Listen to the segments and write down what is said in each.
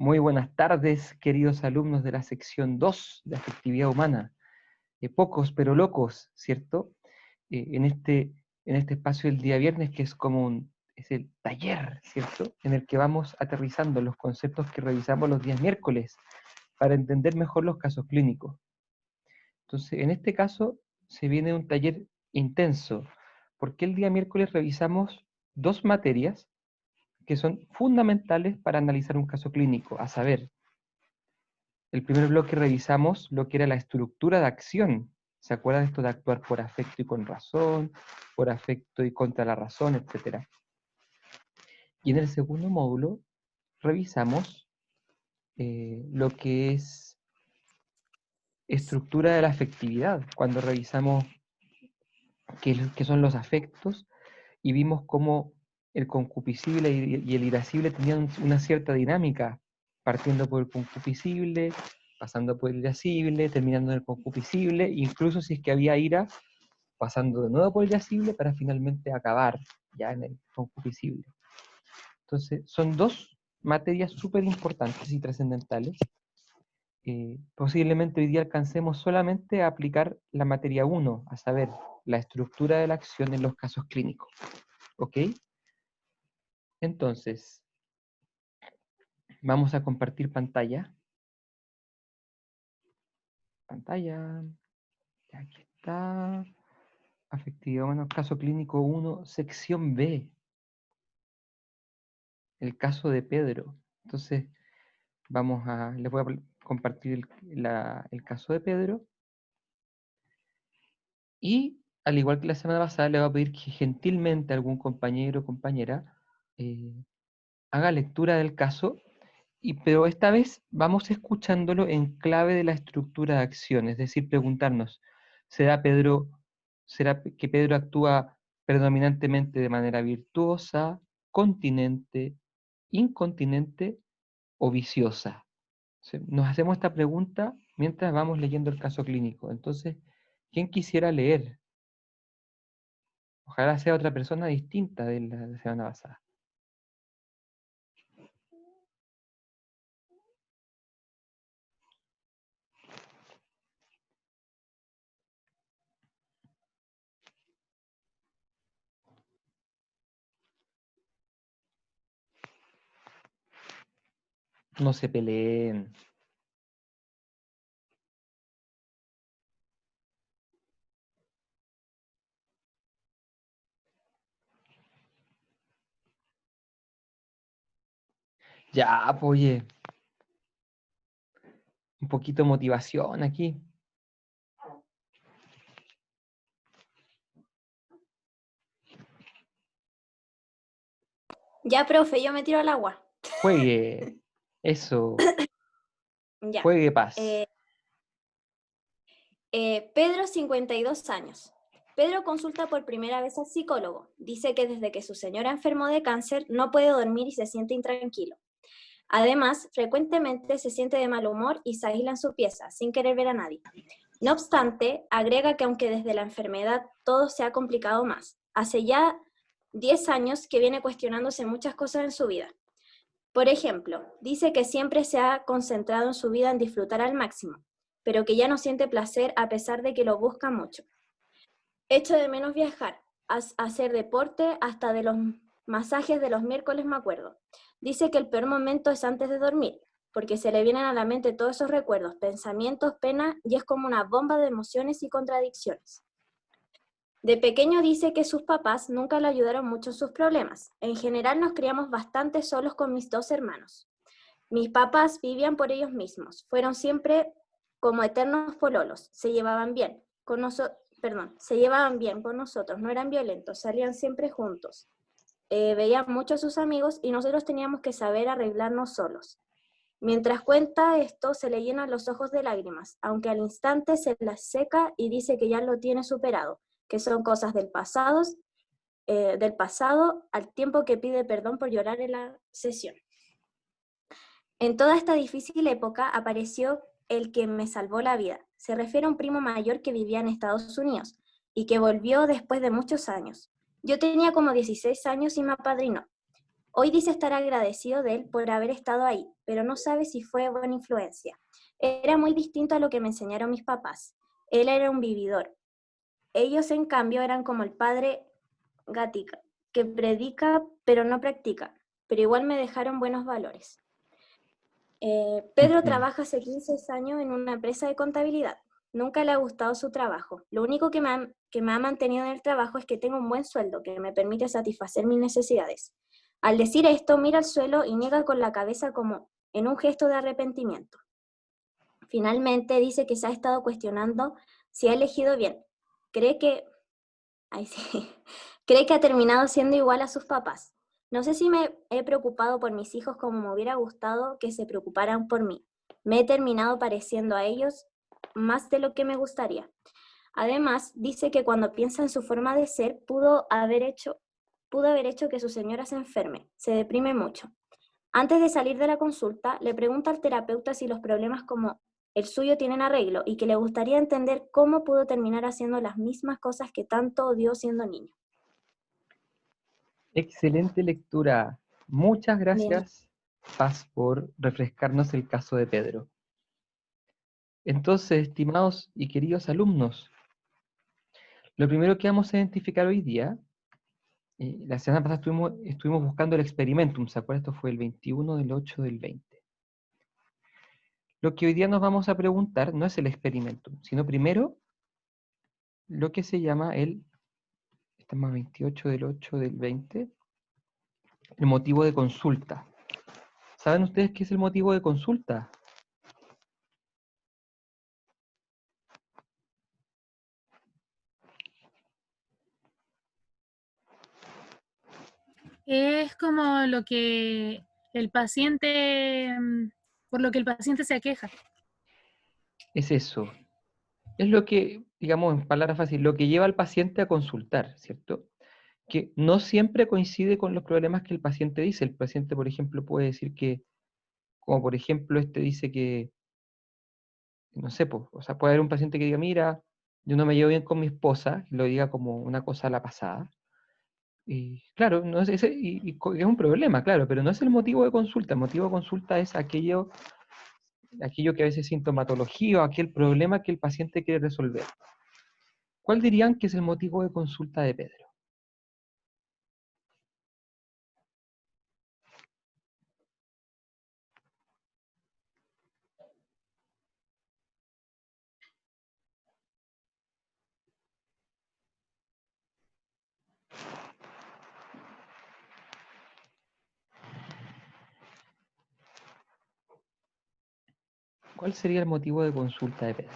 Muy buenas tardes, queridos alumnos de la sección 2 de Afectividad Humana. Pocos pero locos, ¿cierto? En este espacio del día viernes, que es es el taller, ¿cierto? En el que vamos aterrizando los conceptos que revisamos los días miércoles para entender mejor los casos clínicos. Entonces, en este caso, se viene un taller intenso, porque el día miércoles revisamos dos materias que son fundamentales para analizar un caso clínico, a saber, el primer bloque revisamos lo que era la estructura de acción. ¿Se acuerdan de esto de actuar por afecto y con razón, por afecto y contra la razón, etcétera? Y en el segundo módulo revisamos lo que es estructura de la afectividad, cuando revisamos qué son los afectos y vimos cómo el concupiscible y el irascible tenían una cierta dinámica, partiendo por el concupiscible, pasando por el irascible, terminando en el concupiscible, incluso si es que había ira, pasando de nuevo por el irascible para finalmente acabar ya en el concupiscible. Entonces, son dos materias súper importantes y trascendentales. Posiblemente hoy día alcancemos solamente a aplicar la materia 1, a saber, la estructura de la acción en los casos clínicos. ¿Ok? Entonces, vamos a compartir pantalla. Pantalla. Aquí está. Afectividad humana, caso clínico 1, sección B. El caso de Pedro. Entonces, les voy a compartir el caso de Pedro. Y, al igual que la semana pasada, le voy a pedir que gentilmente algún compañero o compañera eh, haga lectura del caso, pero esta vez vamos escuchándolo en clave de la estructura de acción, es decir, preguntarnos, ¿será que Pedro actúa predominantemente de manera virtuosa, continente, incontinente o viciosa? Nos hacemos esta pregunta mientras vamos leyendo el caso clínico. Entonces, ¿quién quisiera leer? Ojalá sea otra persona distinta de la semana pasada. No se peleen. Ya, pues, oye, un poquito de motivación aquí. Ya, profe, yo me tiro al agua. Juegue. Eso. Ya. Juegue paz. Pedro, 52 años. Pedro consulta por primera vez al psicólogo. Dice que desde que su señora enfermó de cáncer no puede dormir y se siente intranquilo. Además, frecuentemente se siente de mal humor y se aísla en su pieza, sin querer ver a nadie. No obstante, agrega que aunque desde la enfermedad todo se ha complicado más, hace ya 10 años que viene cuestionándose muchas cosas en su vida. Por ejemplo, dice que siempre se ha concentrado en su vida en disfrutar al máximo, pero que ya no siente placer a pesar de que lo busca mucho. Echo de menos viajar, hacer deporte, hasta de los masajes de los miércoles me acuerdo. Dice que el peor momento es antes de dormir, porque se le vienen a la mente todos esos recuerdos, pensamientos, pena, y es como una bomba de emociones y contradicciones. De pequeño dice que sus papás nunca le ayudaron mucho en sus problemas. En general nos criamos bastante solos con mis dos hermanos. Mis papás vivían por ellos mismos, fueron siempre como eternos pololos, se llevaban bien se llevaban bien con nosotros, no eran violentos, salían siempre juntos, veían mucho a sus amigos y nosotros teníamos que saber arreglarnos solos. Mientras cuenta esto, se le llenan los ojos de lágrimas, aunque al instante se las seca y dice que ya lo tiene superado, que son cosas del pasado, al tiempo que pide perdón por llorar en la sesión. En toda esta difícil época apareció el que me salvó la vida. Se refiere a un primo mayor que vivía en Estados Unidos y que volvió después de muchos años. Yo tenía como 16 años y me apadrinó. Hoy dice estar agradecido de él por haber estado ahí, pero no sabe si fue buena influencia. Era muy distinto a lo que me enseñaron mis papás. Él era un vividor. Ellos, en cambio, eran como el padre Gatica, que predica pero no practica, pero igual me dejaron buenos valores. Pedro trabaja hace 15 años en una empresa de contabilidad. Nunca le ha gustado su trabajo. Lo único que me ha mantenido en el trabajo es que tengo un buen sueldo que me permite satisfacer mis necesidades. Al decir esto, mira al suelo y niega con la cabeza como en un gesto de arrepentimiento. Finalmente dice que se ha estado cuestionando si ha elegido bien. Cree que, ay, sí, cree que ha terminado siendo igual a sus papás. No sé si me he preocupado por mis hijos como me hubiera gustado que se preocuparan por mí. Me he terminado pareciendo a ellos más de lo que me gustaría. Además, dice que cuando piensa en su forma de ser, pudo haber hecho que su señora se enferme. Se deprime mucho. Antes de salir de la consulta, le pregunta al terapeuta si los problemas como el suyo tienen arreglo y que le gustaría entender cómo pudo terminar haciendo las mismas cosas que tanto odió siendo niño. Excelente lectura. Muchas Bien. gracias, Paz, por refrescarnos el caso de Pedro. Entonces, estimados y queridos alumnos, lo primero que vamos a identificar hoy día, la semana pasada estuvimos buscando el experimentum, ¿se acuerdan? Esto fue el 21 del 8 del 20. Lo que hoy día nos vamos a preguntar no es el experimentum, sino primero lo que se llama estamos a 28 del 8 del 20, el motivo de consulta. ¿Saben ustedes qué es el motivo de consulta? Es como lo que el paciente, por lo que el paciente se aqueja. Es eso. Es lo que, digamos, en palabras fáciles, lo que lleva al paciente a consultar, ¿cierto? Que no siempre coincide con los problemas que el paciente dice. El paciente, por ejemplo, puede decir que, como por ejemplo, este dice que, no sé, pues, o sea, puede haber un paciente que diga, mira, yo no me llevo bien con mi esposa, y lo diga como una cosa a la pasada. Y claro, no es es un problema, claro, pero no es el motivo de consulta. El motivo de consulta es aquello que a veces es sintomatología o aquel problema que el paciente quiere resolver. ¿Cuál dirían que es el motivo de consulta de Pedro? ¿Cuál sería el motivo de consulta de Pedro?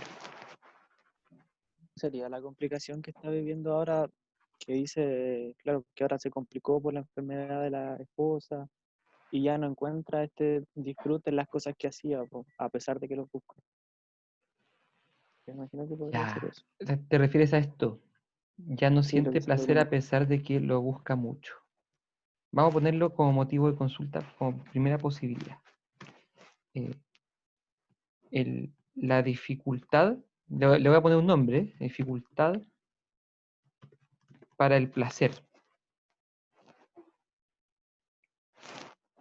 Sería la complicación que está viviendo ahora, que dice, claro, que ahora se complicó por la enfermedad de la esposa y ya no encuentra este disfrute en las cosas que hacía, po, a pesar de que lo busca. Me imagino que podría ser Ya, eso. ¿te refieres a esto? Ya no Sí, lo siente que siento placer como... a pesar de que lo busca mucho. Vamos a ponerlo como motivo de consulta, como primera posibilidad. Eh, la dificultad, le voy a poner un nombre, dificultad para el placer,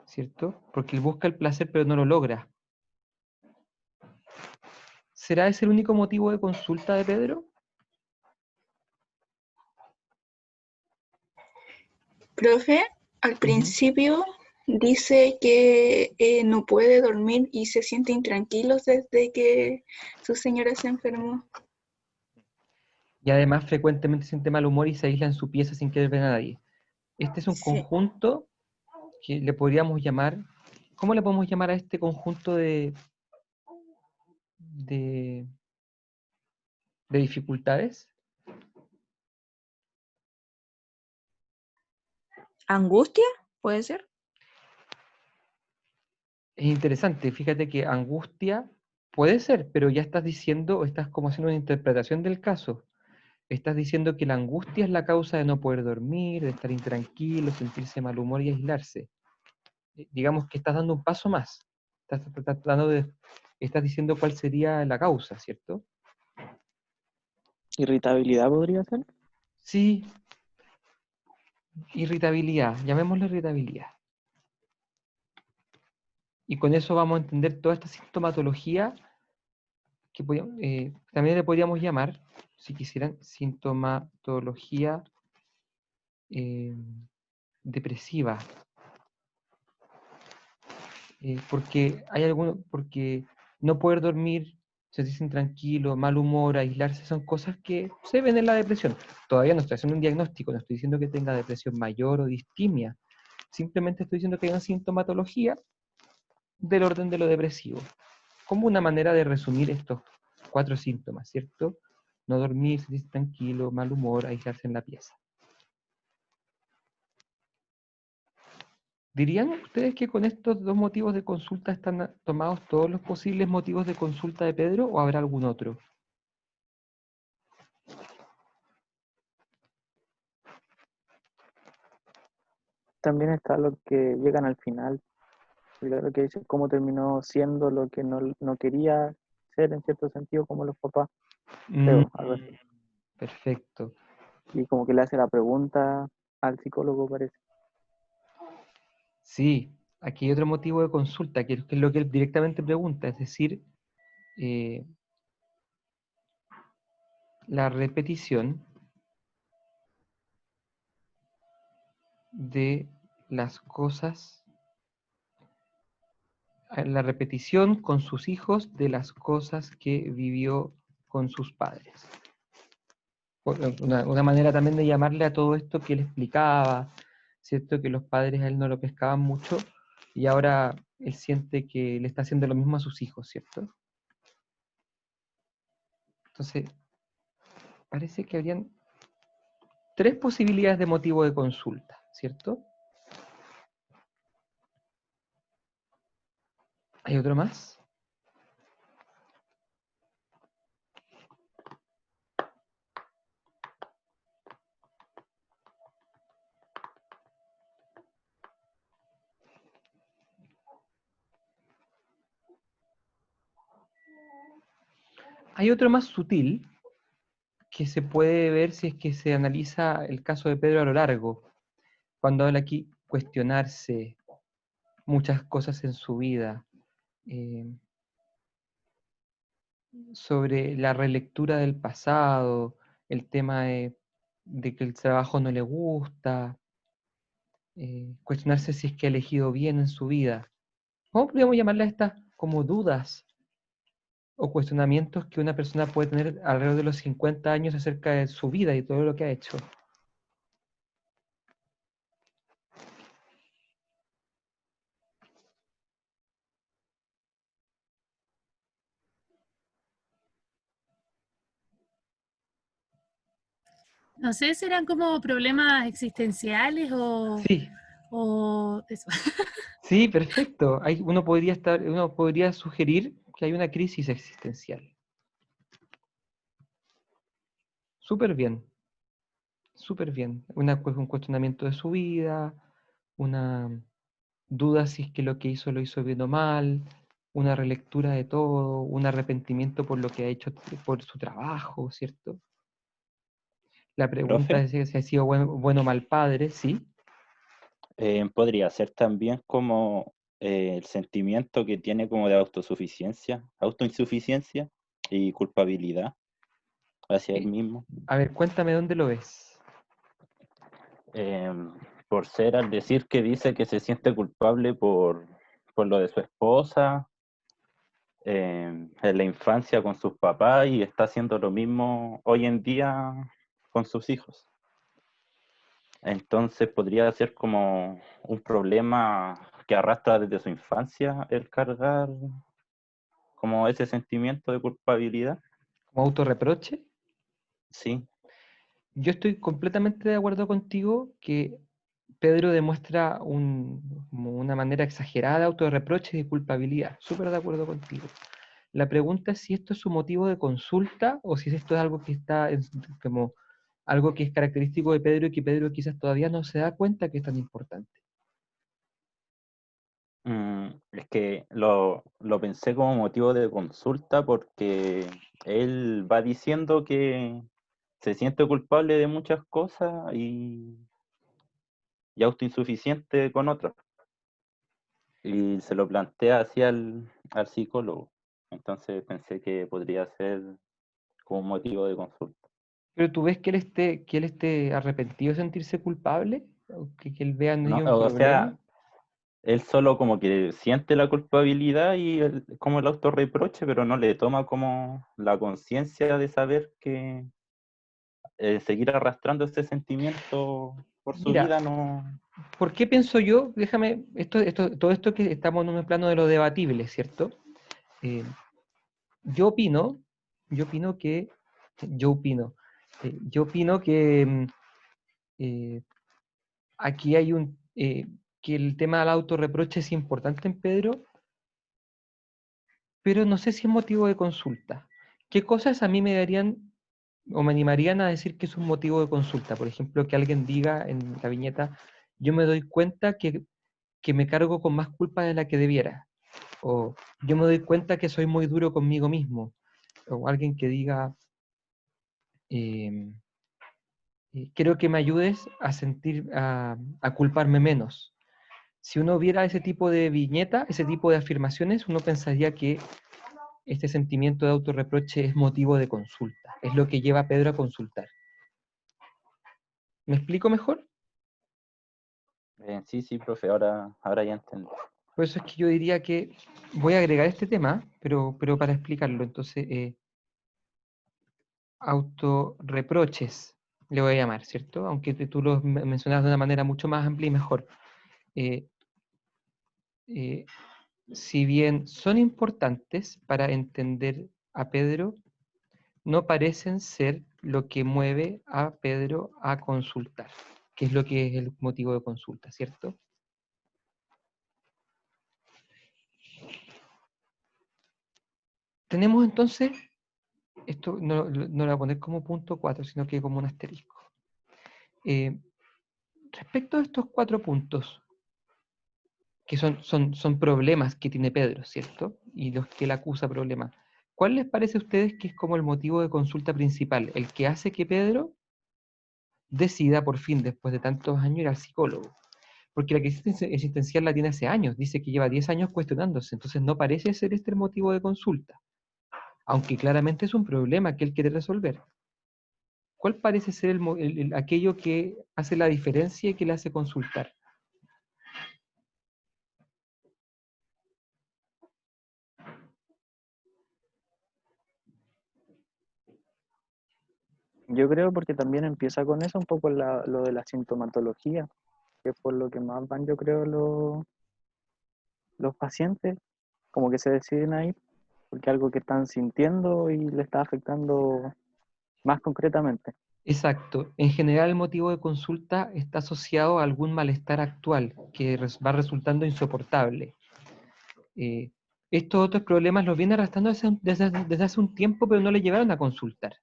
¿cierto? Porque él busca el placer pero no lo logra. ¿Será ese el único motivo de consulta de Pedro? Profe, al principio dice que no puede dormir y se siente intranquilo desde que su señora se enfermó. Y además frecuentemente siente mal humor y se aísla en su pieza sin querer ver a nadie. Este es un Sí. conjunto que le podríamos llamar, ¿cómo le podemos llamar a este conjunto de, de dificultades? ¿Angustia? ¿Puede ser? Es interesante, fíjate que angustia puede ser, pero ya estás diciendo, o estás como haciendo una interpretación del caso. Estás diciendo que la angustia es la causa de no poder dormir, de estar intranquilo, sentirse mal humor y aislarse. Digamos que estás dando un paso más. Estás diciendo cuál sería la causa, ¿cierto? ¿Irritabilidad podría ser? Sí, irritabilidad, llamémosle irritabilidad. Y con eso vamos a entender toda esta sintomatología que también le podríamos llamar, si quisieran, sintomatología depresiva. Porque no poder dormir, sentirse intranquilo, mal humor, aislarse, son cosas que se ven en la depresión. Todavía no estoy haciendo un diagnóstico, no estoy diciendo que tenga depresión mayor o distimia. Simplemente estoy diciendo que hay una sintomatología del orden de lo depresivo. Como una manera de resumir estos 4 síntomas, ¿cierto? No dormir, sentirse tranquilo, mal humor, aislarse en la pieza. ¿Dirían ustedes que con estos 2 motivos de consulta están tomados todos los posibles motivos de consulta de Pedro o habrá algún otro? También está lo que llegan al final, lo que dice cómo terminó siendo lo que no quería ser en cierto sentido, como los papás, creo, algo así. Perfecto. Y como que le hace la pregunta al psicólogo, parece. Sí, aquí hay otro motivo de consulta, que es lo que él directamente pregunta, es decir, la repetición de las cosas, la repetición con sus hijos de las cosas que vivió con sus padres. Una manera también de llamarle a todo esto que él explicaba, ¿cierto? Que los padres a él no lo pescaban mucho y ahora él siente que le está haciendo lo mismo a sus hijos, ¿cierto? Entonces, parece que habrían 3 posibilidades de motivo de consulta, ¿cierto? ¿Hay otro más? Hay otro más sutil que se puede ver si es que se analiza el caso de Pedro a lo largo, cuando habla aquí cuestionarse muchas cosas en su vida, eh, sobre la relectura del pasado, el tema de que el trabajo no le gusta, cuestionarse si es que ha elegido bien en su vida. ¿Cómo podríamos llamarle a estas como dudas o cuestionamientos que una persona puede tener alrededor de los 50 años acerca de su vida y todo lo que ha hecho? No sé, serán como problemas existenciales Sí, o eso. sí, perfecto. Uno podría sugerir que hay una crisis existencial. Súper bien, súper bien. Un cuestionamiento de su vida, una duda si es que lo que hizo lo hizo bien o mal, una relectura de todo, un arrepentimiento por lo que ha hecho por su trabajo, ¿cierto? La pregunta Profe, es si ha sido bueno o mal padre, ¿sí? podría ser también como el sentimiento que tiene como de autoinsuficiencia y culpabilidad hacia él Eh, mismo, a ver, cuéntame dónde lo ves. eh, por ser al decir que dice que se siente culpable por lo de su esposa, en la infancia con sus papás y está haciendo lo mismo hoy en día con sus hijos. Entonces podría ser como un problema que arrastra desde su infancia el cargar como ese sentimiento de culpabilidad. ¿Como autorreproche? Sí, Yo estoy completamente de acuerdo contigo que Pedro demuestra como una manera exagerada de autorreproche y de culpabilidad. Súper de acuerdo contigo. La pregunta es si esto es su motivo de consulta o si esto es algo que está como algo que es característico de Pedro y que Pedro quizás todavía no se da cuenta que es tan importante. es que lo pensé como motivo de consulta porque él va diciendo que se siente culpable de muchas cosas y autoinsuficiente con otras. y se lo plantea así al psicólogo. Entonces pensé que podría ser como un motivo de consulta. Pero tú ves que él esté arrepentido de sentirse culpable, o que él vea en No, ello un o problema. sea, él solo como que siente la culpabilidad y como el autorreproche, pero no le toma como la conciencia de saber que seguir arrastrando ese sentimiento por su Mira, vida no... ¿por qué pienso yo? Déjame, todo esto que estamos en un plano de lo debatible, ¿cierto? Eh, yo opino, yo opino que, yo opino, yo opino que aquí hay que el tema del autorreproche es importante en Pedro, pero no sé si es motivo de consulta. ¿Qué cosas a mí me darían o me animarían a decir que es un motivo de consulta? Por ejemplo, que alguien diga en la viñeta, yo me doy cuenta que me cargo con más culpa de la que debiera. O yo me doy cuenta que soy muy duro conmigo mismo. O alguien que diga, quiero que me ayudes a culparme menos. Si uno viera ese tipo de viñeta, ese tipo de afirmaciones, uno pensaría que este sentimiento de autorreproche es motivo de consulta. Es lo que lleva a Pedro a consultar. ¿Me explico mejor? Sí, sí, profe, ahora ya entendí. Por eso es que yo diría que voy a agregar este tema, pero para explicarlo. Entonces, autorreproches, le voy a llamar, ¿cierto? Aunque tú lo mencionas de una manera mucho más amplia y mejor. Eh, eh, si bien son importantes para entender a Pedro, no parecen ser lo que mueve a Pedro a consultar, que es lo que es el motivo de consulta, ¿cierto? Tenemos entonces, esto no lo voy a poner como punto 4, sino que como un asterisco. Respecto a estos 4 puntos, que son problemas que tiene Pedro, ¿cierto? Y los que él acusa problemas. ¿Cuál les parece a ustedes que es como el motivo de consulta principal? El que hace que Pedro decida por fin, después de tantos años, ir al psicólogo. Porque la crisis existencial la tiene hace años, dice que lleva 10 años cuestionándose, entonces no parece ser este el motivo de consulta, aunque claramente es un problema que él quiere resolver. ¿Cuál parece ser aquello que hace la diferencia y que le hace consultar? Yo creo porque también empieza con eso un poco lo de la sintomatología, que es por lo que más van, yo creo, los pacientes, como que se deciden a ir, porque es algo que están sintiendo y le está afectando más concretamente. Exacto. En general el motivo de consulta está asociado a algún malestar actual que va resultando insoportable. Eh, Estos otros problemas los viene arrastrando desde hace un tiempo, pero no le llevaron a consultar.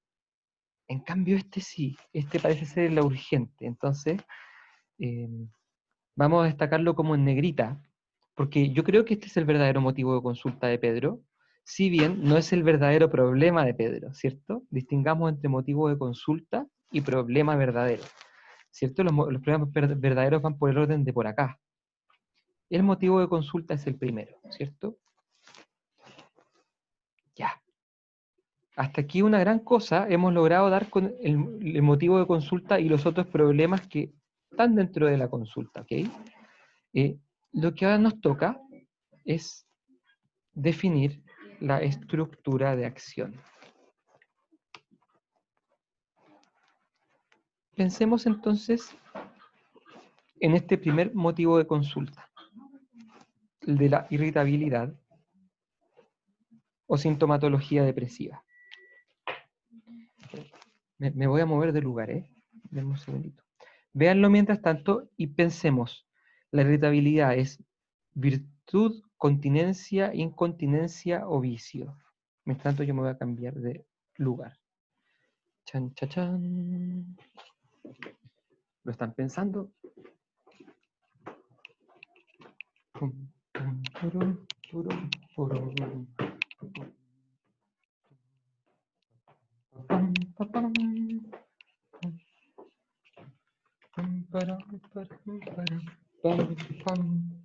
En cambio, este sí, este parece ser la urgente. Entonces, eh, vamos a destacarlo como en negrita, porque yo creo que este es el verdadero motivo de consulta de Pedro, si bien no es el verdadero problema de Pedro, ¿cierto? Distingamos entre motivo de consulta y problema verdadero, ¿cierto? Los problemas verdaderos van por el orden de por acá. El motivo de consulta es el primero, ¿cierto? Ya. Hasta aquí una gran cosa, hemos logrado dar con el motivo de consulta y los otros problemas que están dentro de la consulta, ¿ok? Lo que ahora nos toca es definir la estructura de acción. Pensemos entonces en este primer motivo de consulta, el de la irritabilidad o sintomatología depresiva. Me voy a mover de lugar, ¿eh? Denme un segundito. Véanlo mientras tanto y pensemos. La irritabilidad es virtud, continencia, incontinencia o vicio. Mientras tanto yo me voy a cambiar de lugar. Chan, chan, chan. ¿Lo están pensando? Pum, pum, purum, purum, purum. Pam, pam, pam. Pam, param, param, param, pam, pam.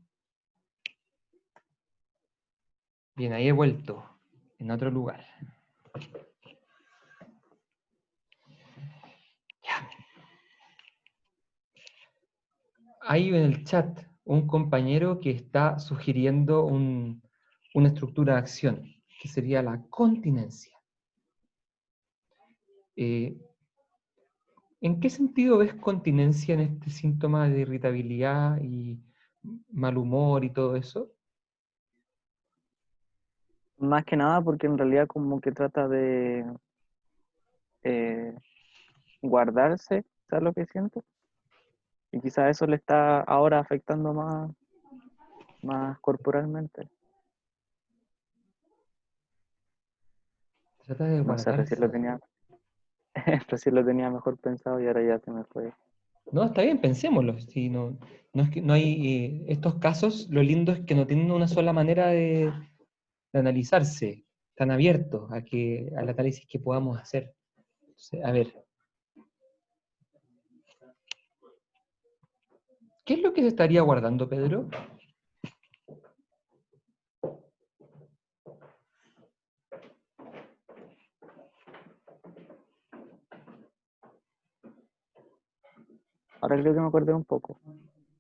Bien, ahí he vuelto, en otro lugar. Ya. Hay en el chat un compañero que está sugiriendo una estructura de acción, que sería la continencia. ¿En qué sentido ves continencia en este síntoma de irritabilidad y mal humor y todo eso? Más que nada porque en realidad como que trata de guardarse, ¿sabes lo que siento? Y quizás eso le está ahora afectando más corporalmente. Trata de No sé, guardarse. recién lo tenía mejor pensado y ahora ya se me fue. No, está bien, pensémoslo. Si no, no es que no hay estos casos, lo lindo es que no tienen una sola manera de analizarse, están abiertos al análisis que podamos hacer. Entonces, a ver, ¿qué es lo que se estaría guardando, Pedro? Ahora creo que me acordé un poco.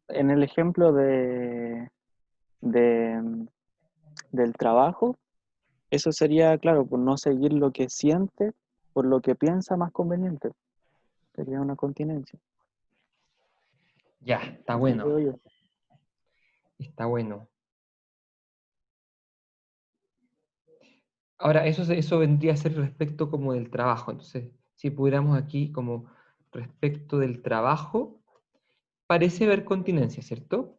En el ejemplo del trabajo, eso sería, claro, por no seguir lo que siente, por lo que piensa más conveniente. Sería una continencia. Ya, está Así bueno, veo yo. está bueno. Ahora, eso vendría a ser respecto como del trabajo. Entonces, si pudiéramos aquí como respecto del trabajo, parece haber continencia, ¿cierto?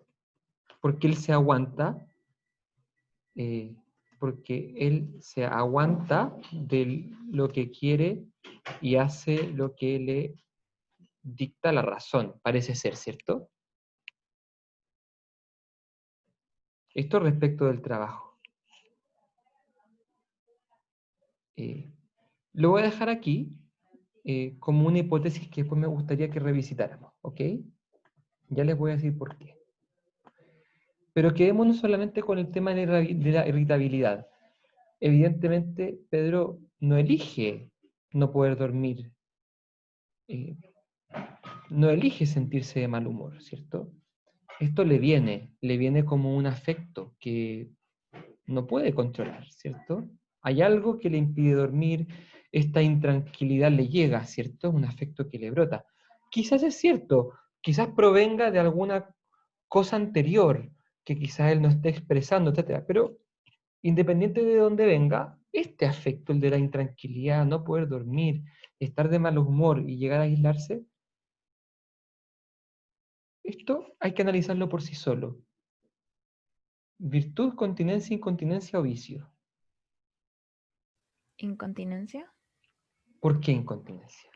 Porque él se aguanta, eh, porque él se aguanta de lo que quiere y hace lo que le dicta la razón, parece ser, ¿cierto? Esto respecto del trabajo. Lo voy a dejar aquí como una hipótesis que después me gustaría que revisitáramos, ¿ok? Ya les voy a decir por qué. Pero quedémonos solamente con el tema de la irritabilidad. Evidentemente, Pedro no elige no poder dormir, eh, no elige sentirse de mal humor, ¿cierto? Esto le viene como un afecto que no puede controlar, ¿cierto? Hay algo que le impide dormir, esta intranquilidad le llega, ¿cierto? Es un afecto que le brota. Quizás es cierto, quizás provenga de alguna cosa anterior que quizás él no esté expresando, etcétera, pero independiente de dónde venga, este afecto, el de la intranquilidad, no poder dormir, estar de mal humor y llegar a aislarse, esto hay que analizarlo por sí solo. Virtud, continencia, incontinencia o vicio. Incontinencia, ¿Por qué incontinencia?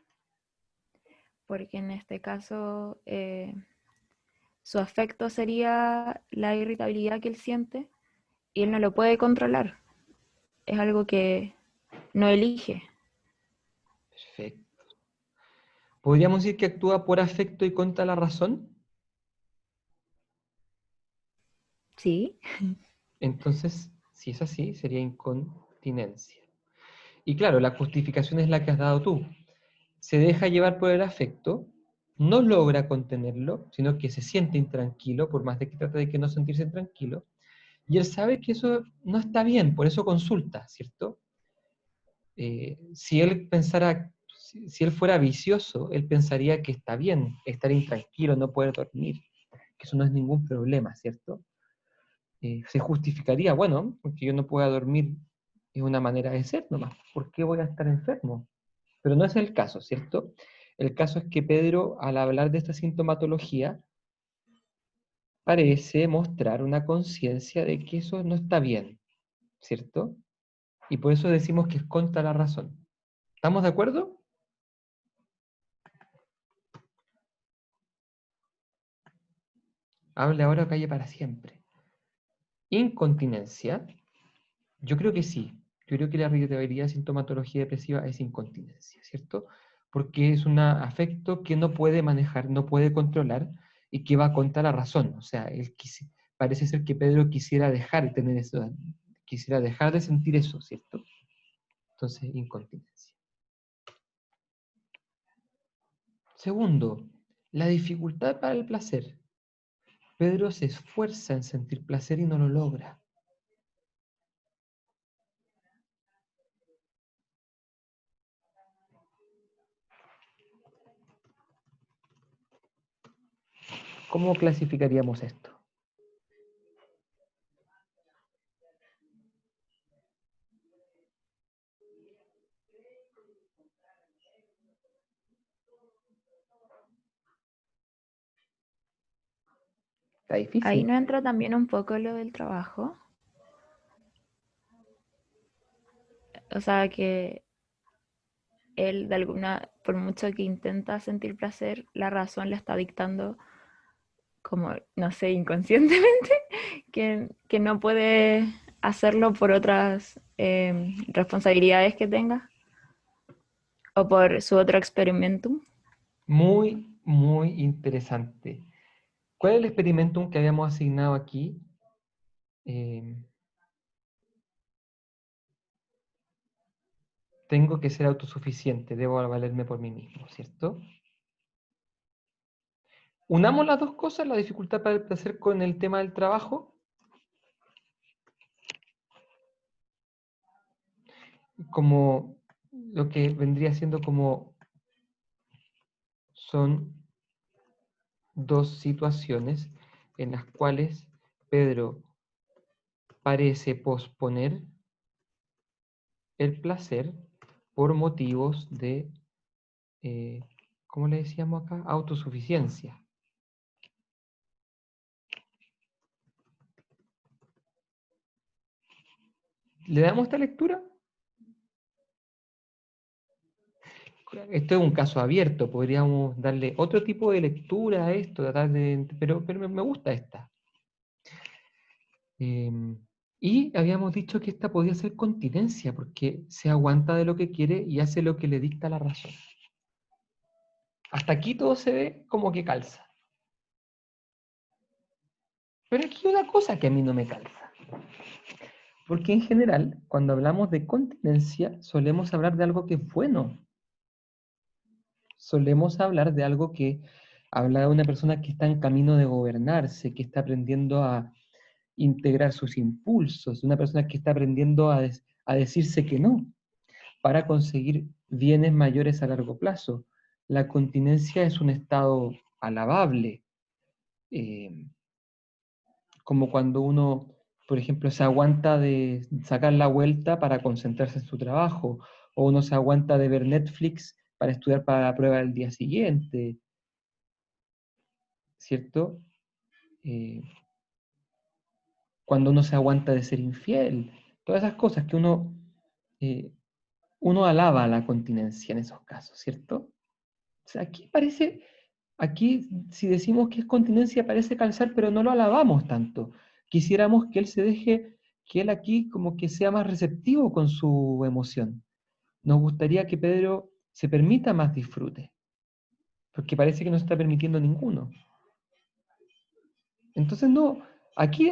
porque en este caso su afecto sería la irritabilidad que él siente y él no lo puede controlar. Es algo que no elige. Perfecto. ¿Podríamos decir que actúa por afecto y contra la razón? Sí, Entonces, si es así, sería incontinencia. Y claro, la justificación es la que has dado tú. Se deja llevar por el afecto, no logra contenerlo, sino que se siente intranquilo, por más de que trata de que no sentirse tranquilo, y él sabe que eso no está bien, por eso consulta, ¿cierto? Si él pensara, si él fuera vicioso, él pensaría que está bien estar intranquilo, no poder dormir, que eso no es ningún problema, ¿cierto? Se justificaría, bueno, porque yo no pueda dormir es una manera de ser nomás, ¿por qué voy a estar enfermo? Pero no es el caso, ¿cierto? El caso es que Pedro, al hablar de esta sintomatología, parece mostrar una conciencia de que eso no está bien, ¿cierto? Y por eso decimos que es contra la razón. ¿Estamos de acuerdo? Hable ahora o calle para siempre. Incontinencia, yo creo que sí. Yo creo que la irritabilidad, sintomatología depresiva es incontinencia, ¿cierto? Porque es un afecto que no puede manejar, no puede controlar y que va contra la razón. O sea, parece ser que Pedro quisiera dejar de tener eso, Quisiera dejar de sentir eso, ¿cierto? Entonces, incontinencia. Segundo, la dificultad para el placer. Pedro se esfuerza en sentir placer y no lo logra. ¿Cómo clasificaríamos esto? Está Ahí difícil. no entra también un poco lo del trabajo. O sea que él de alguna, por mucho que intenta sentir placer, la razón le está dictando como, no sé, inconscientemente, que no puede hacerlo por otras responsabilidades que tenga o por su otro experimentum. Muy, muy interesante. ¿Cuál es el experimentum que habíamos asignado aquí? Tengo que ser autosuficiente, debo valerme por mí mismo, ¿cierto? Unamos las dos cosas, la dificultad para el placer con el tema del trabajo. Como lo que vendría siendo como son dos situaciones en las cuales Pedro parece posponer el placer por motivos de, ¿cómo le decíamos acá? Autosuficiencia. ¿Le damos esta lectura? Esto es un caso abierto, podríamos darle otro tipo de lectura a esto, tratar de, pero me gusta esta. Y habíamos dicho que esta podía ser continencia, porque se aguanta de lo que quiere y hace lo que le dicta la razón. Hasta aquí todo se ve como que calza. Pero aquí hay una cosa que a mí no me calza. Porque en general, cuando hablamos de continencia, solemos hablar de algo que es bueno. Solemos hablar de algo que habla de una persona que está en camino de gobernarse, que está aprendiendo a integrar sus impulsos, una persona que está aprendiendo a decirse que no, para conseguir bienes mayores a largo plazo. La continencia es un estado alabable, como cuando uno, por ejemplo, se aguanta de sacar la vuelta para concentrarse en su trabajo, o uno se aguanta de ver Netflix para estudiar para la prueba del día siguiente, ¿cierto? Cuando uno se aguanta de ser infiel, todas esas cosas que eh, uno alaba la continencia en esos casos, ¿cierto? O sea, aquí si decimos que es continencia parece calzar, pero no lo alabamos tanto. Quisiéramos que él se deje, que él aquí como que sea más receptivo con su emoción. Nos gustaría que Pedro se permita más disfrute, porque parece que no se está permitiendo ninguno. Entonces no, aquí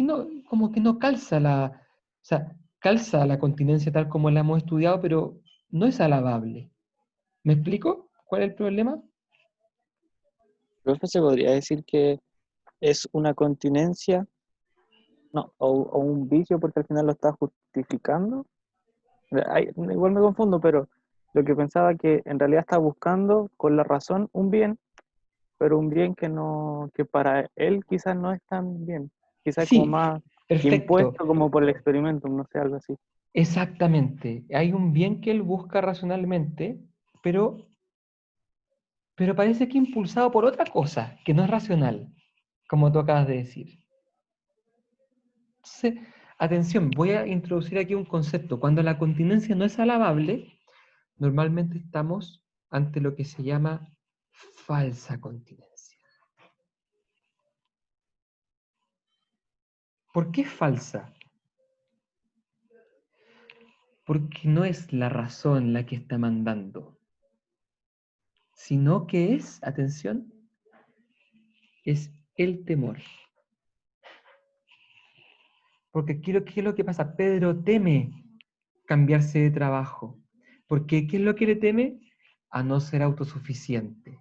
no, como que no calza o sea, calza la continencia tal como la hemos estudiado, pero no es alabable. ¿Me explico? ¿Cuál es el problema? Profe, se podría decir que es una continencia, no, o un vicio porque al final lo está justificando. Igual me confundo, pero lo que pensaba que en realidad está buscando con la razón un bien, pero un bien que no, que para él quizás no es tan bien, quizás como Sí, más perfecto. impuesto como por el experimento, no sé, algo así. Exactamente. Hay un bien que él busca racionalmente, pero, pero parece que impulsado por otra cosa, que no es racional, como tú acabas de decir. Entonces, atención, voy a introducir aquí un concepto. Cuando la continencia no es alabable, normalmente estamos ante lo que se llama falsa continencia. ¿Por qué es falsa? Porque no es la razón la que está mandando, sino que es, atención, es el temor. Porque ¿qué es lo que pasa? Pedro teme cambiarse de trabajo. Porque ¿qué es lo que le teme? A no ser autosuficiente.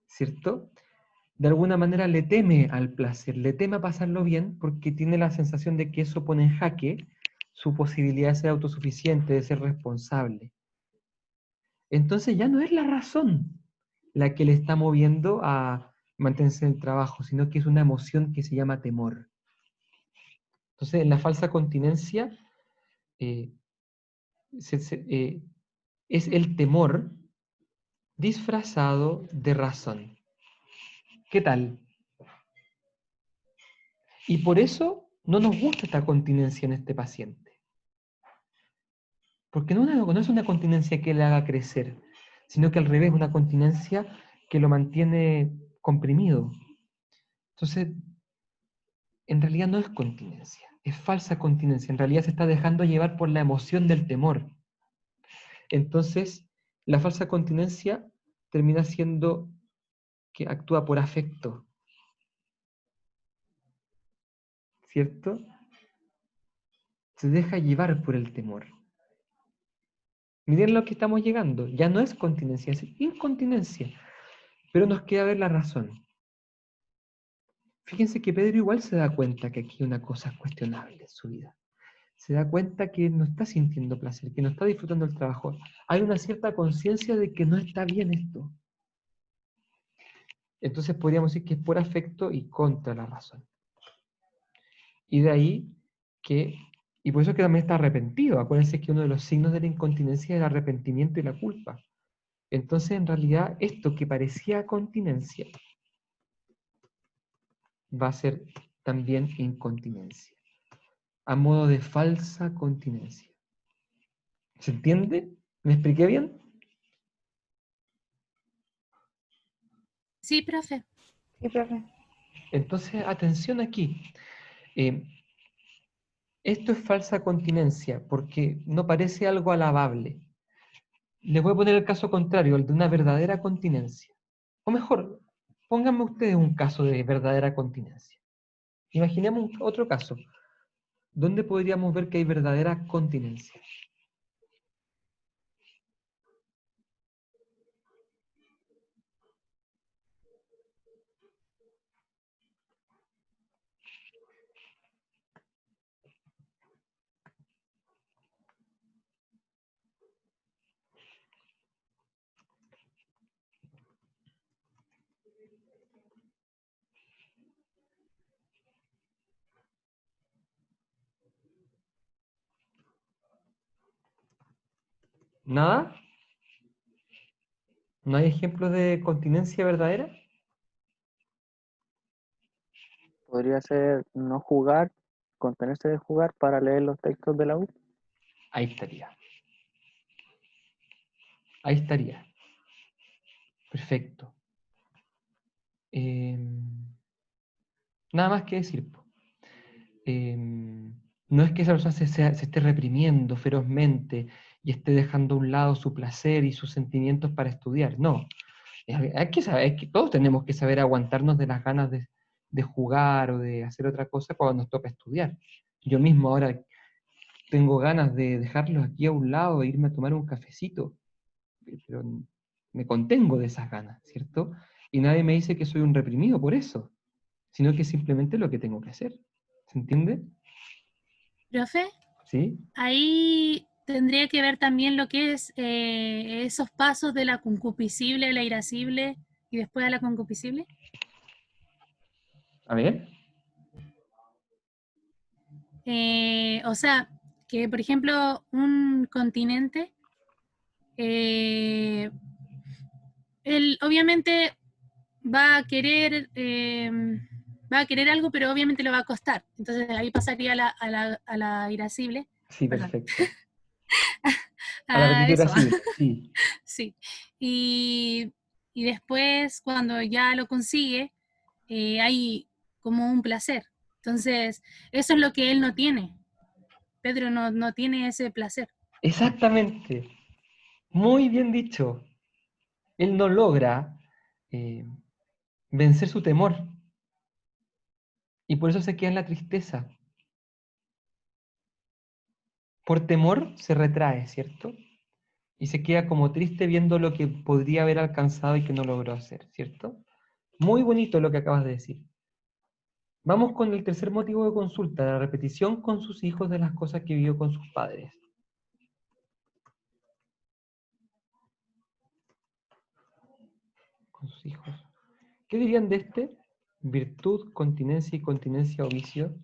¿Cierto? De alguna manera le teme al placer, le teme a pasarlo bien porque tiene la sensación de que eso pone en jaque su posibilidad de ser autosuficiente, de ser responsable. Entonces ya no es la razón la que le está moviendo a mantenerse en el trabajo, sino que es una emoción que se llama temor. Entonces, en la falsa continencia eh, es el temor disfrazado de razón. ¿Qué tal? Y por eso no nos gusta esta continencia en este paciente. Porque no es una continencia que le haga crecer, sino que al revés, una continencia que lo mantiene comprimido. Entonces, en realidad no es continencia, es falsa continencia. En realidad se está dejando llevar por la emoción del temor. Entonces, la falsa continencia termina siendo que actúa por afecto, ¿cierto? Se deja llevar por el temor. Miren lo que estamos llegando. Ya no es continencia, es incontinencia. Pero nos queda ver la razón. Fíjense que Pedro igual se da cuenta que aquí hay una cosa cuestionable en su vida. Se da cuenta que no está sintiendo placer, que no está disfrutando el trabajo. Hay una cierta conciencia de que no está bien esto. Entonces podríamos decir que es por afecto y contra la razón. Y de ahí que, y por eso que también está arrepentido. Acuérdense que uno de los signos de la incontinencia es el arrepentimiento y la culpa. Entonces, en realidad, esto que parecía continencia va a ser también incontinencia, a modo de falsa continencia. ¿Se entiende? ¿Me expliqué bien? Sí, profe. Sí, profe. Entonces, atención aquí. Esto es falsa continencia porque no parece algo alabable. Les voy a poner el caso contrario, el de una verdadera continencia. O mejor, pónganme ustedes un caso de verdadera continencia. Imaginemos otro caso. ¿Dónde podríamos ver que hay verdadera continencia? ¿Nada? ¿No hay ejemplos de continencia verdadera? Podría ser no jugar, contenerse de jugar para leer los textos de la U. Ahí estaría. Ahí estaría. Perfecto. Nada más que decir. No es que esa persona se esté reprimiendo ferozmente y esté dejando a un lado su placer y sus sentimientos para estudiar. No. Hay que saber, todos tenemos que saber aguantarnos de las ganas de jugar o de hacer otra cosa cuando nos toca estudiar. Yo mismo ahora tengo ganas de dejarlos aquí a un lado e irme a tomar un cafecito, pero me contengo de esas ganas, ¿cierto? Y nadie me dice que soy un reprimido por eso, sino que es simplemente lo que tengo que hacer. ¿Se entiende? Profe, ¿Sí? ahí tendría que ver también lo que es esos pasos de la concupiscible a la irascible y después a la concupiscible. A ver. O sea, que por ejemplo un continente, él obviamente va a querer algo, pero obviamente le va a costar. Entonces ahí pasaría a la irascible. Sí, Perdón. perfecto. A la A petitura eso. civil, sí. Sí. Y después, cuando ya lo consigue, hay como un placer. Entonces, eso es lo que él no tiene. Pedro no tiene ese placer. Exactamente. Muy bien dicho. Él no logra vencer su temor. Y por eso se queda en la tristeza. Por temor se retrae, ¿cierto? Y se queda como triste viendo lo que podría haber alcanzado y que no logró hacer, ¿cierto? Muy bonito lo que acabas de decir. Vamos con el tercer motivo de consulta, la repetición con sus hijos de las cosas que vivió con sus padres. Con sus hijos. ¿Qué dirían de este? Virtud, continencia y continencia o vicio.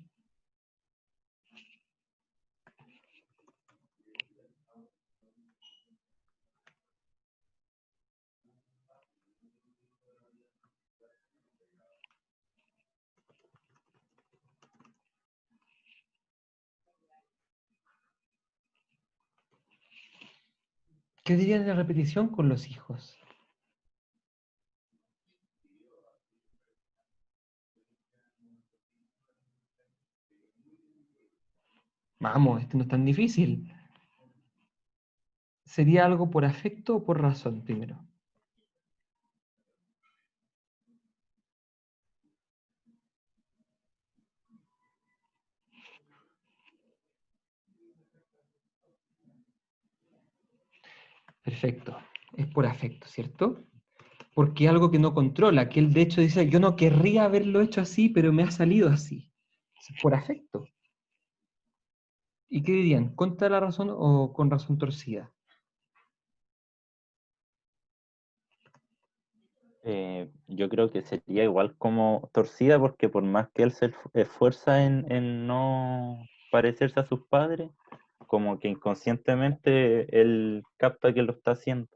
¿Qué dirían de la repetición con los hijos? Vamos, esto no es tan difícil. ¿Sería algo por afecto o por razón primero? Perfecto. Es por afecto, ¿cierto? Porque es algo que no controla, que él de hecho dice, yo no querría haberlo hecho así, pero me ha salido así. Es por afecto. ¿Y qué dirían? ¿Contra la razón o con razón torcida? Yo creo que sería igual como torcida, porque por más que él se esfuerza en no parecerse a sus padres, como que inconscientemente él capta que lo está haciendo,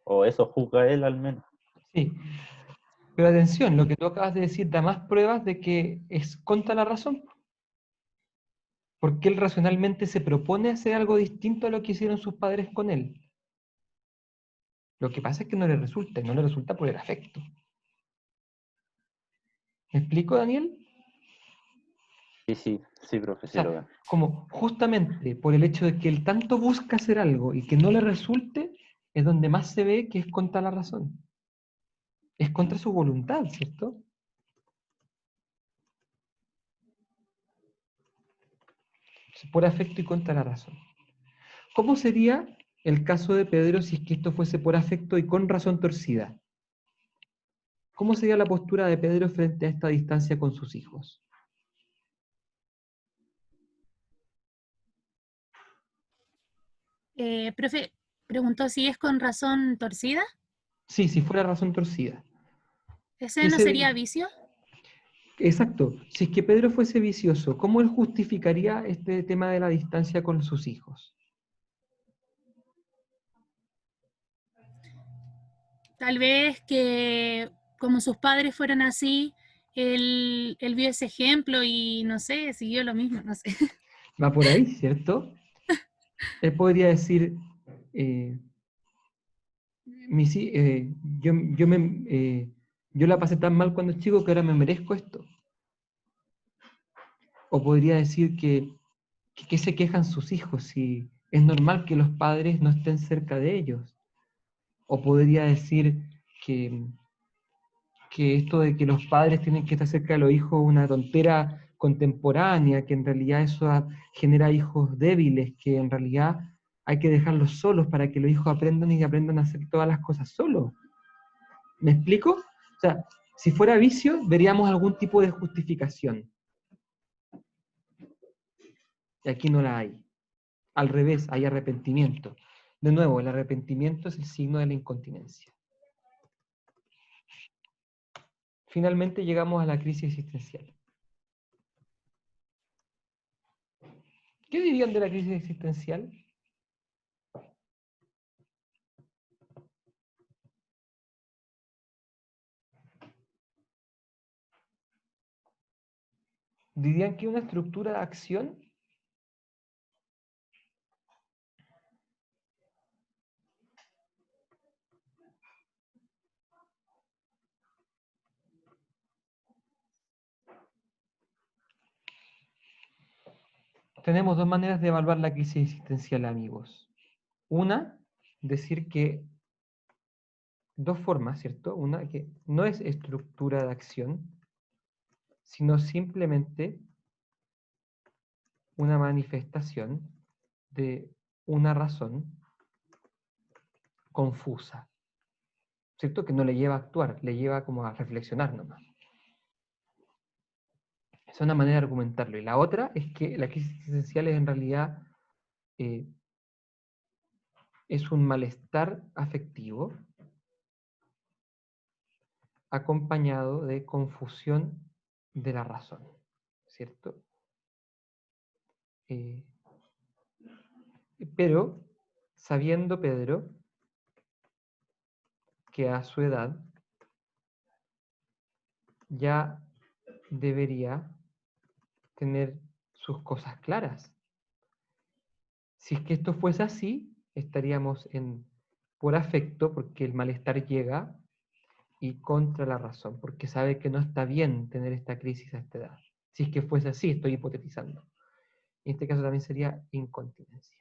o eso juzga él al menos. Sí. Pero atención, lo que tú acabas de decir da más pruebas de que es contra la razón. Porque él racionalmente se propone hacer algo distinto a lo que hicieron sus padres con él. Lo que pasa es que no le resulta, y no le resulta por el afecto. ¿Me explico, Daniel? Sí, profe, O sí lo sea, veo. como justamente por el hecho de que él tanto busca hacer algo y que no le resulte, es donde más se ve que es contra la razón. Es contra su voluntad, ¿cierto? Por afecto y contra la razón. ¿Cómo sería el caso de Pedro si es que esto fuese por afecto y con razón torcida? ¿Cómo sería la postura de Pedro frente a esta distancia con sus hijos? Profe, preguntó si es con razón torcida. Sí, si fuera razón torcida. ¿Ese ¿Qué no sería vicio? Exacto. Si es que Pedro fuese vicioso, ¿cómo él justificaría este tema de la distancia con sus hijos? Tal vez que como sus padres fueron así, él vio ese ejemplo y no sé, siguió lo mismo, no sé. Va por ahí, ¿cierto? Él podría decir, eh, yo, yo la pasé tan mal cuando chico que ahora me merezco esto. O podría decir que se quejan sus hijos si es normal que los padres no estén cerca de ellos. O podría decir que, que esto de que los padres tienen que estar cerca de los hijos es una tontera contemporánea, que en realidad eso genera hijos débiles, que en realidad hay que dejarlos solos para que los hijos aprendan y aprendan a hacer todas las cosas solos. ¿Me explico? O sea, si fuera vicio, veríamos algún tipo de justificación. Y aquí no la hay. Al revés, hay arrepentimiento. De nuevo, el arrepentimiento es el signo de la incontinencia. Finalmente llegamos a la crisis existencial. ¿Qué dirían de la crisis existencial? ¿Dirían que una estructura de acción? Tenemos dos maneras de evaluar la crisis existencial, amigos. Una, decir que dos formas, ¿cierto? Una que no es estructura de acción, sino simplemente una manifestación de una razón confusa, ¿cierto? Que no le lleva a actuar, le lleva como a reflexionar nomás. Esa es una manera de argumentarlo. Y la otra es que la crisis existencial es en realidad es un malestar afectivo acompañado de confusión de la razón, ¿cierto? Pero sabiendo Pedro que a su edad ya debería tener sus cosas claras. Si es que esto fuese así, estaríamos por afecto, porque el malestar llega, y contra la razón, porque sabe que no está bien tener esta crisis a esta edad. Si es que fuese así, estoy hipotetizando. En este caso también sería incontinencia.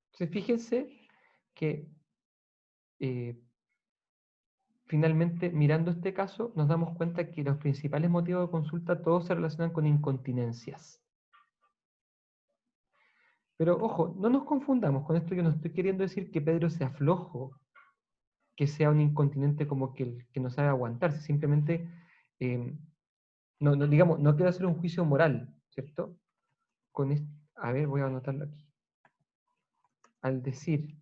Entonces fíjense que finalmente, mirando este caso, nos damos cuenta que los principales motivos de consulta todos se relacionan con incontinencias. Pero ojo, no nos confundamos con esto. Yo no estoy queriendo decir que Pedro sea flojo, que sea un incontinente como que no sabe aguantarse. Simplemente, digamos, no quiero hacer un juicio moral, ¿cierto? A ver, voy a anotarlo aquí. Al decir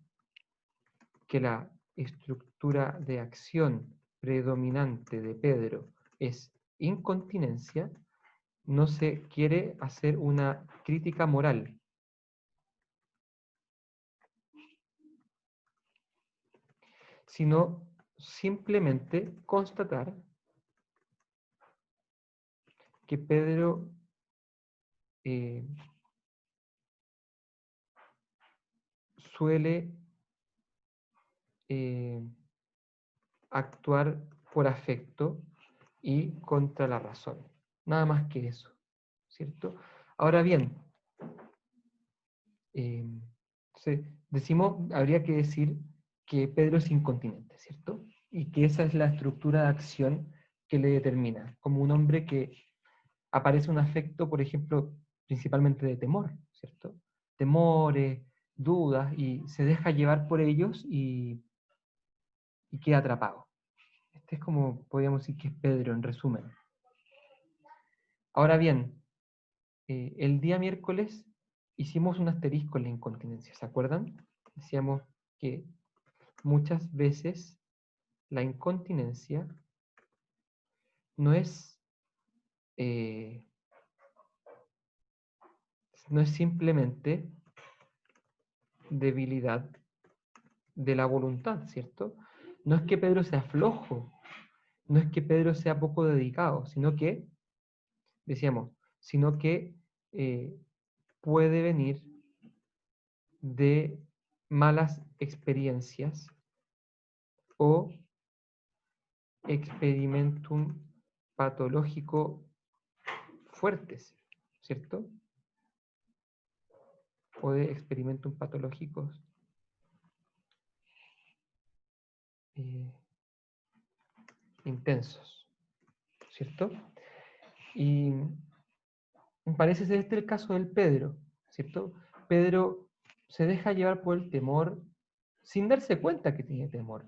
que la estructura de acción predominante de Pedro es incontinencia, no se quiere hacer una crítica moral, sino simplemente constatar que Pedro suele actuar por afecto y contra la razón. Nada más que eso, ¿cierto? Ahora bien, habría que decir que Pedro es incontinente, ¿cierto? Y que esa es la estructura de acción que le determina, como un hombre que aparece un afecto, por ejemplo, principalmente de temor, ¿cierto? Temores, dudas, y se deja llevar por ellos y queda atrapado. Este es como, podríamos decir que es Pedro, en resumen. Ahora bien, el día miércoles hicimos un asterisco en la incontinencia, ¿se acuerdan? Decíamos que muchas veces la incontinencia no es simplemente debilidad de la voluntad, ¿cierto? No es que Pedro sea flojo, no es que Pedro sea poco dedicado, sino que, decíamos, sino que puede venir de malas experiencias o experimentum patológico fuertes, ¿cierto? O de experimentum patológicos intensos, ¿cierto? Y parece ser este el caso del Pedro, ¿cierto? Pedro se deja llevar por el temor sin darse cuenta que tiene temor.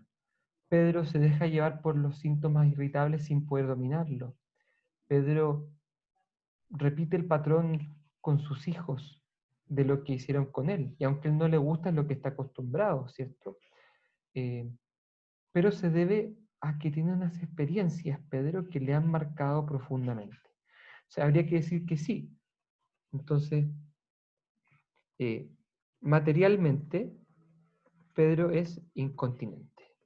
Pedro se deja llevar por los síntomas irritables sin poder dominarlo. Pedro repite el patrón con sus hijos de lo que hicieron con él, y aunque a él no le gusta es lo que está acostumbrado, ¿cierto? Pero se debe a que tiene unas experiencias, Pedro, que le han marcado profundamente. O sea, habría que decir que sí. Entonces, materialmente, Pedro es incontinente,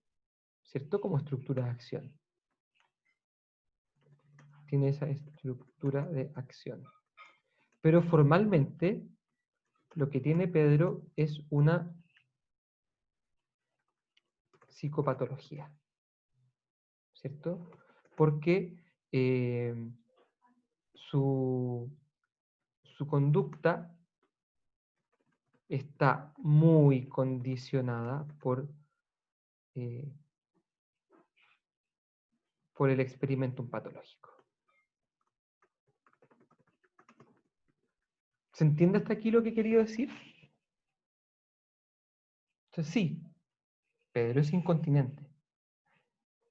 ¿cierto? Como estructura de acción. Tiene esa estructura de acción. Pero formalmente, lo que tiene Pedro es una psicopatología, ¿cierto? Porque su conducta está muy condicionada por el experimentum patológico. ¿Se entiende hasta aquí lo que he querido decir? Entonces sí, Pedro es incontinente.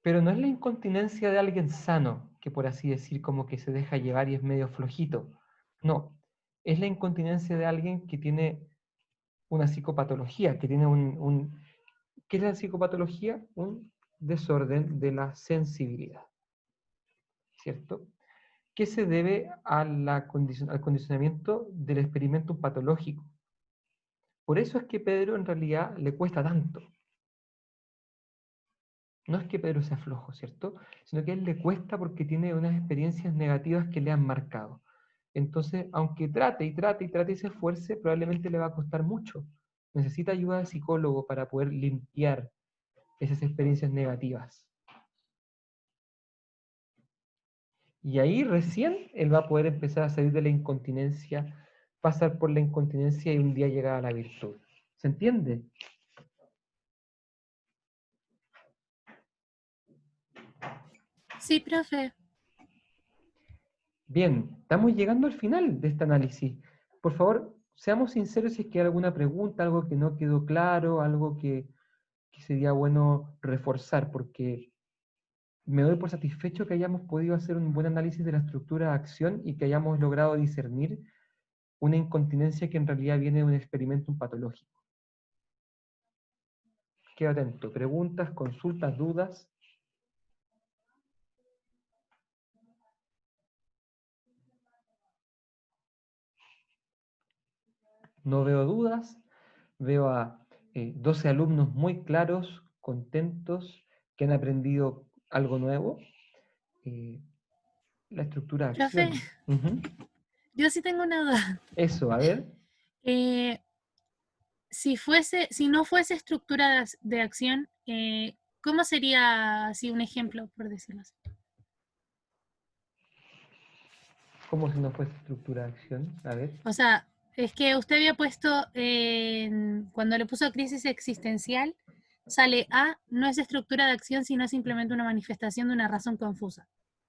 Pero no es la incontinencia de alguien sano, que por así decir como que se deja llevar y es medio flojito. No, es la incontinencia de alguien que tiene una psicopatología, que tiene ¿qué es la psicopatología? Un desorden de la sensibilidad, ¿cierto? Que se debe al condicionamiento del experimento patológico. Por eso es que Pedro en realidad le cuesta tanto. No es que Pedro sea flojo, ¿cierto? Sino que a él le cuesta porque tiene unas experiencias negativas que le han marcado. Entonces, aunque trate y trate y trate y se esfuerce, probablemente le va a costar mucho. Necesita ayuda de psicólogo para poder limpiar esas experiencias negativas. Y ahí recién él va a poder empezar a salir de la incontinencia, pasar por la incontinencia y un día llegar a la virtud. ¿Se entiende? Sí, profe. Bien, estamos llegando al final de este análisis. Por favor, seamos sinceros si es que hay alguna pregunta, algo que no quedó claro, algo que sería bueno reforzar, porque me doy por satisfecho que hayamos podido hacer un buen análisis de la estructura de acción y que hayamos logrado discernir una incontinencia que en realidad viene de un experimento patológico. Queda atento. Preguntas, consultas, dudas. No veo dudas. Veo a 12 alumnos muy claros, contentos, que han aprendido algo nuevo. La estructura de Profe, acción. Ujú. yo sí tengo una duda. Eso, a ver. Si no fuese estructura de acción, ¿cómo sería así un ejemplo, por decirlo así? ¿Cómo si no fuese estructura de acción? A ver. O sea, es que usted había puesto, cuando le puso crisis existencial, sale A, no es estructura de acción, sino simplemente una manifestación de una razón confusa.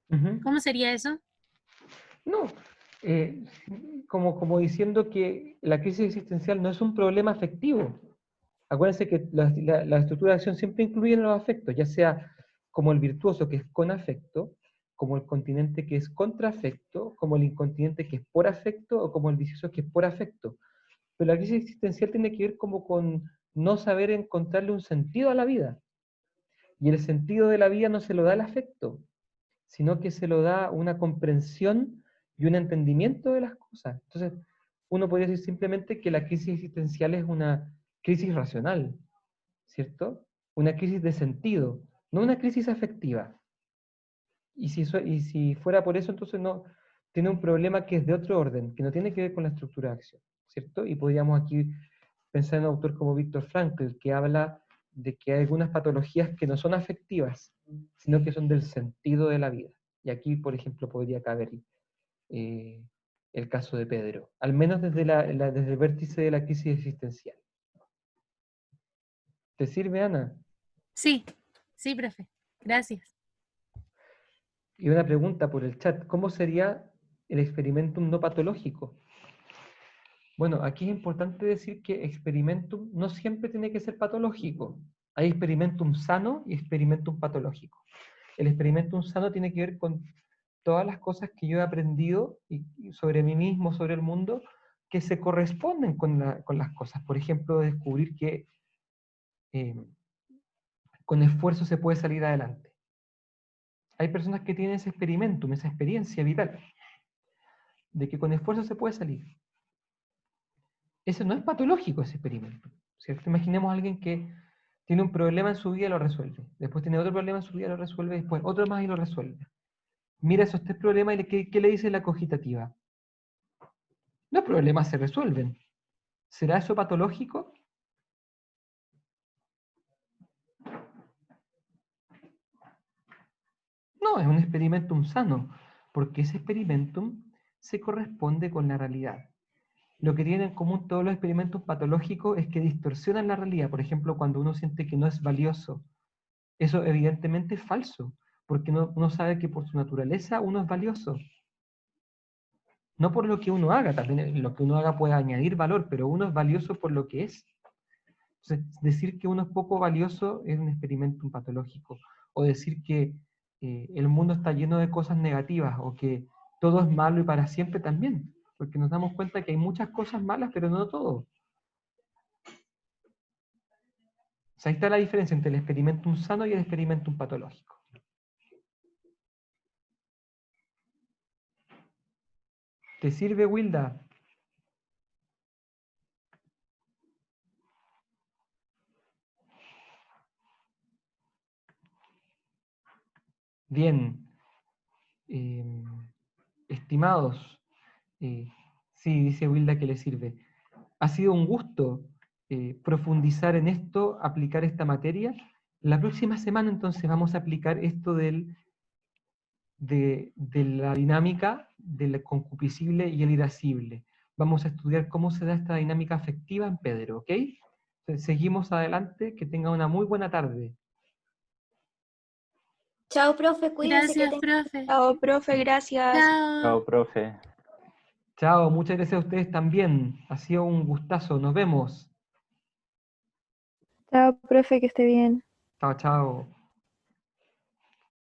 Ujú. ¿Cómo sería eso? No, como diciendo que la crisis existencial no es un problema afectivo. Acuérdense que la estructura de acción siempre incluye los afectos, ya sea como el virtuoso que es con afecto, como el continente que es contra afecto, como el incontinente que es por afecto, o como el vicioso que es por afecto. Pero la crisis existencial tiene que ver como con no saber encontrarle un sentido a la vida. Y el sentido de la vida no se lo da el afecto, sino que se lo da una comprensión y un entendimiento de las cosas. Entonces, uno podría decir simplemente que la crisis existencial es una crisis racional, ¿cierto? Una crisis de sentido, no una crisis afectiva. Y si fuera por eso, entonces no tiene un problema que es de otro orden, que no tiene que ver con la estructura de acción, ¿cierto? Y podríamos aquí pensar en un autor como Viktor Frankl, que habla de que hay algunas patologías que no son afectivas, sino que son del sentido de la vida. Y aquí, por ejemplo, podría caber el caso de Pedro, al menos desde desde el vértice de la crisis existencial. ¿Te sirve, Ana? Sí, sí, profe. Gracias. Y una pregunta por el chat, ¿cómo sería el experimentum no patológico? Bueno, aquí es importante decir que experimentum no siempre tiene que ser patológico. Hay experimentum sano y experimentum patológico. El experimentum sano tiene que ver con todas las cosas que yo he aprendido y sobre mí mismo, sobre el mundo, que se corresponden con las cosas. Por ejemplo, descubrir que con esfuerzo se puede salir adelante. Hay personas que tienen ese experimentum, esa experiencia vital, de que con esfuerzo se puede salir. Ese no es patológico, ese experimento, ¿cierto? Imaginemos a alguien que tiene un problema en su vida y lo resuelve. Después tiene otro problema en su vida y lo resuelve. Después otro más y lo resuelve. Mira esos tres problemas y ¿qué le dice la cogitativa? Los problemas se resuelven. ¿Será eso patológico? No, es un experimentum sano, porque ese experimentum se corresponde con la realidad. Lo que tienen en común todos los experimentos patológicos es que distorsionan la realidad. Por ejemplo, cuando uno siente que no es valioso, eso evidentemente es falso, porque uno sabe que por su naturaleza uno es valioso. No por lo que uno haga, también lo que uno haga puede añadir valor, pero uno es valioso por lo que es. Entonces, decir que uno es poco valioso es un experimento patológico. O decir que el mundo está lleno de cosas negativas, o que todo es malo y para siempre también. Porque nos damos cuenta que hay muchas cosas malas, pero no todo. O sea, ahí está la diferencia entre el experimentum sano y el experimentum patológico. ¿Te sirve, Wilda? Bien. Estimados, sí, dice Wilda que le sirve. Ha sido un gusto profundizar en esto, aplicar esta materia. La próxima semana entonces vamos a aplicar esto de la dinámica del concupiscible y el irascible. Vamos a estudiar cómo se da esta dinámica afectiva en Pedro, ¿ok? Entonces, seguimos adelante, que tenga una muy buena tarde. Chao, profe, cuídese. Gracias, profe. Chao, profe, gracias. Chao. Chao, profe. Chao, muchas gracias a ustedes también. Ha sido un gustazo, nos vemos. Chao, profe, que esté bien. Chao, chao.